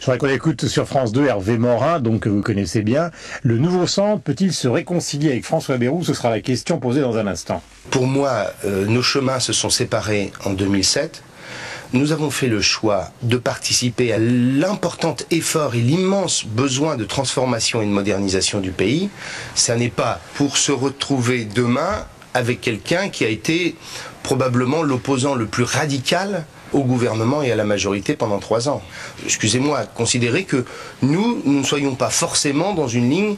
Je voudrais qu'on écoute sur France 2 Hervé Morin, donc que vous connaissez bien. Le nouveau centre peut-il se réconcilier avec François Bayrou? Ce sera la question posée dans un instant. Pour moi, nos chemins se sont séparés en 2007. Nous avons fait le choix de participer à l'important effort et l'immense besoin de transformation et de modernisation du pays. Ça n'est pas pour se retrouver demain avec quelqu'un qui a été probablement l'opposant le plus radical au gouvernement et à la majorité pendant 3 ans. Excusez-moi, considérez que nous ne soyons pas forcément dans une ligne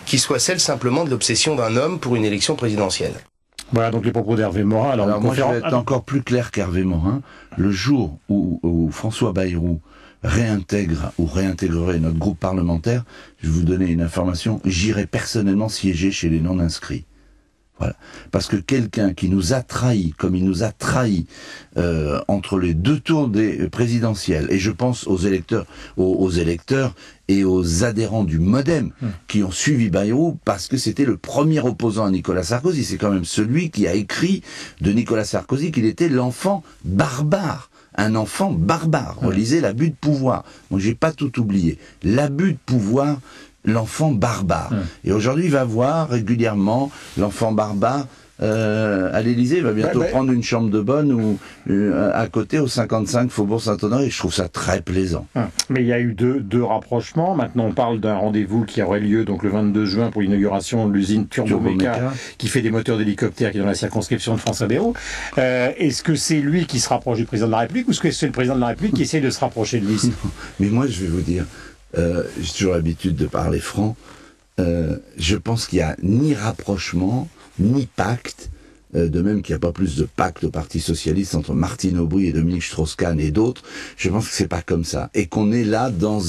qui soit celle simplement de l'obsession d'un homme pour une élection présidentielle. Voilà donc les propos d'Hervé Morin. Alors moi je vais être encore plus clair qu'Hervé Morin. Le jour où François Bayrou réintégrerait notre groupe parlementaire, je vais vous donner une information, j'irai personnellement siéger chez les non-inscrits. Voilà. Parce que quelqu'un qui nous a trahis, comme il nous a trahis entre les 2 tours des présidentielles, et je pense aux électeurs et aux adhérents du MoDem qui ont suivi Bayrou parce que c'était le premier opposant à Nicolas Sarkozy. C'est quand même celui qui a écrit de Nicolas Sarkozy qu'il était l'enfant barbare. Un enfant barbare. Relisez l'abus de pouvoir. Donc j'ai pas tout oublié. L'abus de pouvoir, l'enfant barbare. Et aujourd'hui, il va voir régulièrement l'enfant barbare à l'Élysée. Il va bientôt prendre une chambre de bonne ou à côté au 55 Faubourg Saint-Honoré. Et je trouve ça très plaisant. Mais il y a eu deux rapprochements. Maintenant, on parle d'un rendez-vous qui aurait lieu donc le 22 juin pour l'inauguration de l'usine Turboméca qui fait des moteurs d'hélicoptères qui est dans la circonscription de François Bayrou. Est-ce que c'est lui qui se rapproche du président de la République ou est-ce que c'est le président de la République qui essaie de se rapprocher de lui? Mais moi, je vais vous dire, j'ai toujours l'habitude de parler franc. Je pense qu'il n'y a ni rapprochement, ni pacte, de même qu'il n'y a pas plus de pacte au Parti Socialiste entre Martine Aubry et Dominique Strauss-Kahn et d'autres. Je pense que c'est pas comme ça. Et qu'on est là dans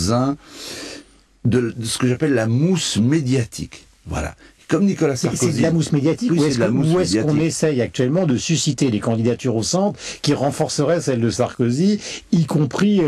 de ce que j'appelle la mousse médiatique. Voilà. Comme Nicolas Sarkozy. C'est de la mousse médiatique, oui, ou est-ce qu'on essaye actuellement de susciter des candidatures au centre qui renforceraient celles de Sarkozy, y compris...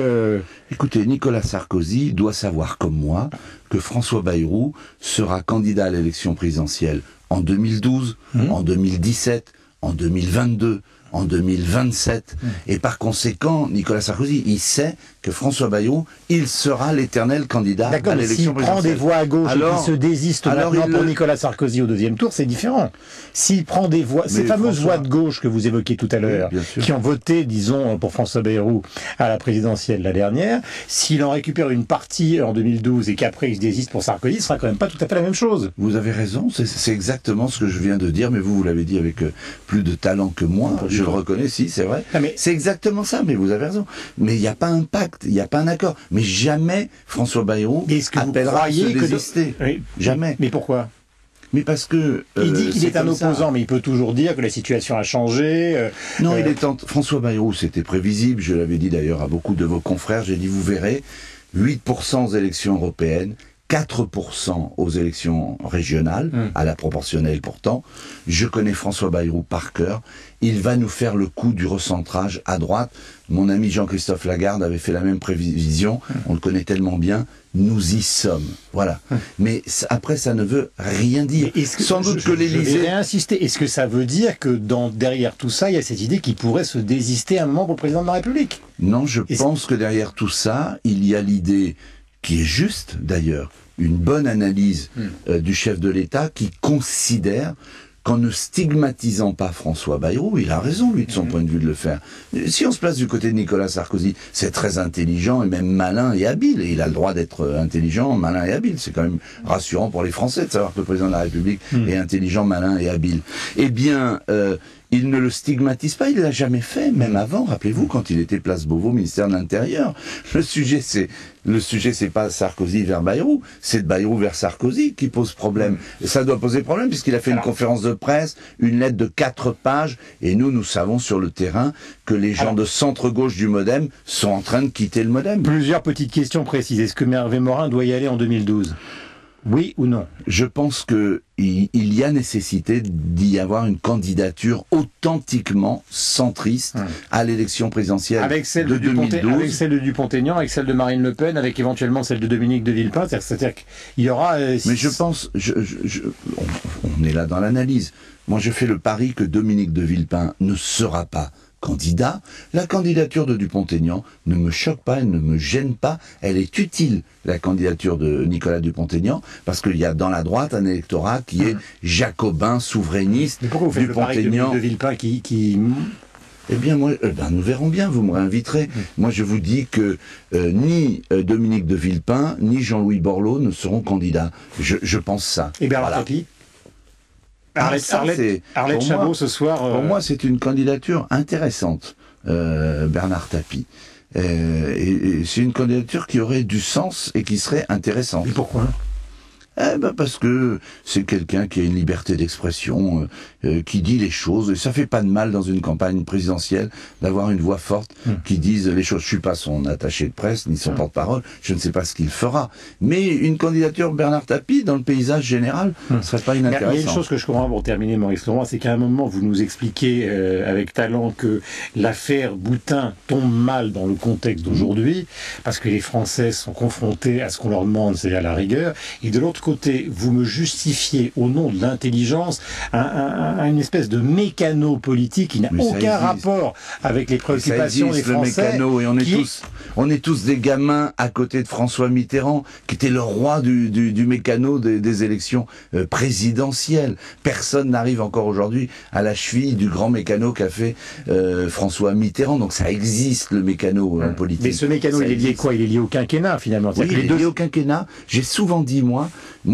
Écoutez, Nicolas Sarkozy doit savoir comme moi que François Bayrou sera candidat à l'élection présidentielle en 2012, en 2017, en 2022, en 2027. Et par conséquent, Nicolas Sarkozy, il sait que François Bayrou, il sera l'éternel candidat à l'élection présidentielle. S'il prend des voix à gauche et qu'il se désiste maintenant pour Nicolas Sarkozy au 2e tour, c'est différent. S'il prend des voix, ces fameuses voix de gauche que vous évoquiez tout à l'heure, qui ont voté, disons, pour François Bayrou à la présidentielle la dernière, s'il en récupère une partie en 2012 et qu'après il se désiste pour Sarkozy, ce sera quand même pas tout à fait la même chose. Vous avez raison, c'est exactement ce que je viens de dire, mais vous l'avez dit avec plus de talent que moi. Je le reconnais, si, c'est vrai. C'est exactement ça, mais vous avez raison. Mais il n'y a pas un pacte, il n'y a pas un accord. Mais jamais François Bayrou appellera à se désister. Jamais. Mais pourquoi? Mais parce que... il dit qu'il est un opposant, mais il peut toujours dire que la situation a changé. Non, François Bayrou, c'était prévisible. Je l'avais dit d'ailleurs à beaucoup de vos confrères. J'ai dit, vous verrez, 8% aux élections européennes, 4% aux élections régionales, à la proportionnelle pourtant. Je connais François Bayrou par cœur. Il va nous faire le coup du recentrage à droite. Mon ami Jean-Christophe Lagarde avait fait la même prévision. On le connaît tellement bien. Nous y sommes. Voilà. Mais après, ça ne veut rien dire. Sans doute que l'Élysée... Je vais insister. Est-ce que ça veut dire que derrière tout ça, il y a cette idée qu'il pourrait se désister un moment pour le président de la République? Non, je pense que derrière tout ça, il y a l'idée, qui est juste d'ailleurs, une bonne analyse du chef de l'État qui considère qu'en ne stigmatisant pas François Bayrou, il a raison, lui, de son point de vue, de le faire. Si on se place du côté de Nicolas Sarkozy, c'est très intelligent et même malin et habile. Et il a le droit d'être intelligent, malin et habile. C'est quand même rassurant pour les Français de savoir que le président de la République est intelligent, malin et habile. Eh bien... il ne le stigmatise pas, il l'a jamais fait, même avant, rappelez-vous, quand il était place Beauvau, ministère de l'Intérieur. Le sujet, c'est pas Sarkozy vers Bayrou, c'est de Bayrou vers Sarkozy qui pose problème. Et ça doit poser problème puisqu'il a fait une conférence de presse, une lettre de 4 pages, et nous savons sur le terrain que les gens de centre-gauche du MoDem sont en train de quitter le MoDem. Plusieurs petites questions précises. Est-ce que Hervé Morin doit y aller en 2012 ? Oui ou non? Je pense que il y a nécessité d'y avoir une candidature authentiquement centriste à l'élection présidentielle de 2012. Avec celle de Dupont-Aignan, avec celle de Marine Le Pen, avec éventuellement celle de Dominique de Villepin. C'est-à-dire qu'il y aura... Mais je pense... on est là dans l'analyse. Moi, je fais le pari que Dominique de Villepin ne sera pas candidat. La candidature de Dupont-Aignan ne me choque pas, elle ne me gêne pas, elle est utile, la candidature de Nicolas Dupont-Aignan, parce qu'il y a dans la droite un électorat qui est jacobin, souverainiste. Mais pourquoi vous faites le pari de Villepin qui... Eh bien, moi, nous verrons bien, vous me réinviterez. Moi, je vous dis que ni Dominique de Villepin, ni Jean-Louis Borloo ne seront candidats. Je pense ça. Et Bernard Tapie Arlette Chabot ce soir... Pour moi, c'est une candidature intéressante, Bernard Tapie. Et c'est une candidature qui aurait du sens et qui serait intéressante. Et pourquoi ? Parce que c'est quelqu'un qui a une liberté d'expression, qui dit les choses, et ça fait pas de mal dans une campagne présidentielle d'avoir une voix forte qui dise les choses. Je suis pas son attaché de presse ni son porte-parole, je ne sais pas ce qu'il fera, mais une candidature Bernard Tapie dans le paysage général serait pas inintéressant. Il y a une chose que je comprends pour terminer, Maurice Leroy, c'est qu'à un moment vous nous expliquez avec talent que l'affaire Boutin tombe mal dans le contexte d'aujourd'hui parce que les Français sont confrontés à ce qu'on leur demande, c'est-à-dire la rigueur, et de l'autre côté, vous me justifiez au nom de l'intelligence une espèce de mécano politique qui n'a aucun rapport avec les préoccupations des Français. Le mécano, et on est tous des gamins à côté de François Mitterrand, qui était le roi du mécano des élections présidentielles. Personne n'arrive encore aujourd'hui à la cheville du grand mécano qu'a fait François Mitterrand. Donc ça existe, le mécano en politique. Mais ce mécano, il est lié quoi ? Il est lié au quinquennat, finalement. Oui, il est lié au quinquennat. J'ai souvent dit, moi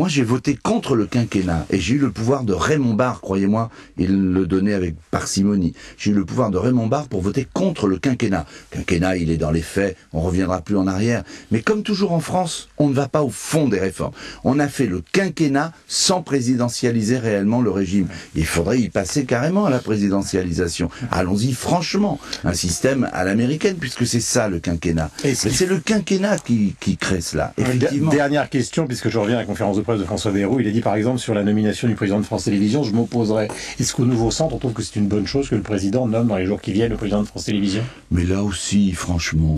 j'ai voté contre le quinquennat et j'ai eu le pouvoir de Raymond Barre, croyez-moi, il le donnait avec parcimonie. J'ai eu le pouvoir de Raymond Barre pour voter contre le quinquennat. Le quinquennat, il est dans les faits, on reviendra plus en arrière. Mais comme toujours en France, on ne va pas au fond des réformes. On a fait le quinquennat sans présidentialiser réellement le régime. Il faudrait y passer carrément à la présidentialisation. Allons-y franchement. Un système à l'américaine, puisque c'est ça le quinquennat. C'est le quinquennat qui crée cela, effectivement. Dernière question, puisque je reviens à la conférence de presse de François Bayrou, il a dit par exemple sur la nomination du président de France Télévisions, je m'opposerai. Est-ce qu'au Nouveau Centre, on trouve que c'est une bonne chose que le président nomme dans les jours qui viennent le président de France Télévisions ? Mais là aussi, franchement,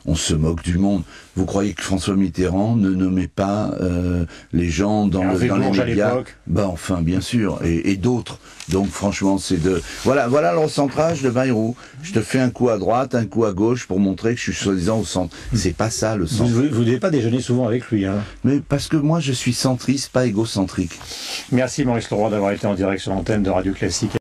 on se moque du monde. Vous croyez que François Mitterrand ne nommait pas les gens dans les médias ? Enfin, bien sûr, et d'autres. Donc franchement, voilà le recentrage de Bayrou. Je te fais un coup à droite, un coup à gauche pour montrer que je suis soi-disant au centre. C'est pas ça le centre. Vous ne devez pas déjeuner souvent avec lui, hein ? Mais parce que moi, je suis centriste, pas égocentrique. Merci Maurice Leroy d'avoir été en direct sur l'antenne de Radio Classique.